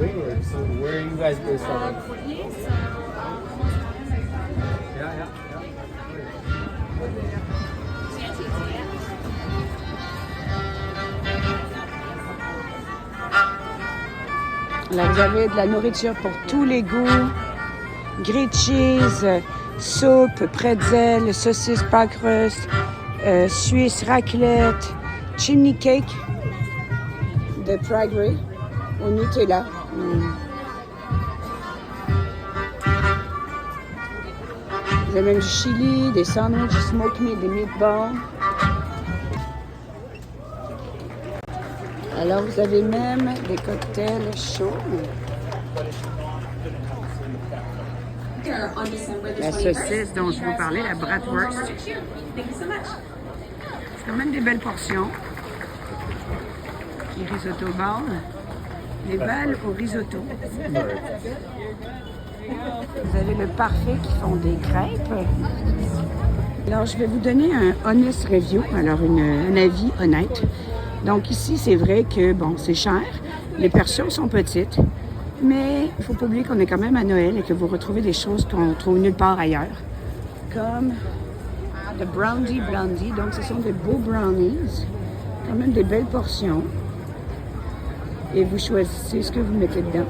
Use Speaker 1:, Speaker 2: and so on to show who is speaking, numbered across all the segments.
Speaker 1: Wingward. So where are you guys based from?
Speaker 2: Yes,
Speaker 1: Yeah, yeah,
Speaker 3: Là, vous avez de la nourriture pour tous les goûts. Grilled cheese, soupe, pretzel, saucisse pâquereuse, suisse, raclette, chimney cake de Prague au Nutella. Vous avez même du chili, des sandwichs, smoked meat, des meatballs. Alors, vous avez même des cocktails chauds. La saucisse dont je vous parlais, la bratwurst. C'est quand même des belles portions. Les risotto balls. Les balles au risotto. Vous avez le parfait qui font des crêpes. Alors, je vais vous donner un honest review, alors un avis honnête. Donc ici, c'est vrai que, bon, c'est cher. Les portions sont petites. Mais il ne faut pas oublier qu'on est quand même à Noël et que vous retrouvez des choses qu'on trouve nulle part ailleurs. Comme le Brownie Blondie. Donc, ce sont des beaux brownies. Quand même des belles portions. Et vous choisissez ce que vous mettez dedans.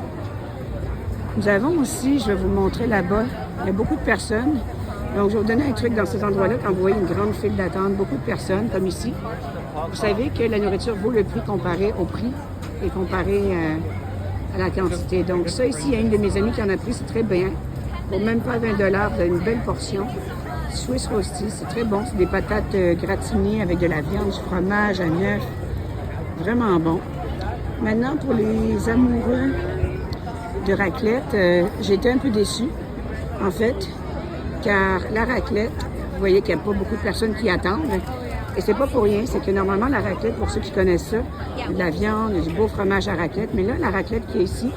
Speaker 3: Nous avons aussi, je vais vous montrer là-bas, il y a beaucoup de personnes. Donc, je vais vous donner un truc dans ces endroits-là. Quand vous voyez une grande file d'attente, beaucoup de personnes, comme ici, vous savez que la nourriture vaut le prix comparé au prix et comparé à la quantité. Donc, ça ici, il y a une de mes amies qui en a pris, c'est très bien. Pour même pas 20 $, vous avez une belle portion. Swiss Roasty, c'est très bon. C'est des patates gratinées avec de la viande, du fromage, un œuf. Vraiment bon. Maintenant, pour les amoureux de raclette, j'ai été un peu déçue, en fait, car la raclette, vous voyez qu'il n'y a pas beaucoup de personnes qui attendent. Et c'est pas pour rien, c'est que normalement, la raclette, pour ceux qui connaissent ça, il y a de la viande, du beau fromage à raclette. Mais là, la raclette qui est ici,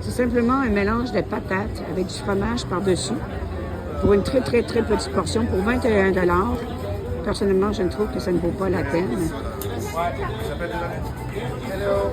Speaker 3: c'est simplement un mélange de patates avec du fromage par-dessus pour une très, très, très petite portion, pour 21 $. Personnellement, je trouve que ça ne vaut pas la peine.
Speaker 1: Hello.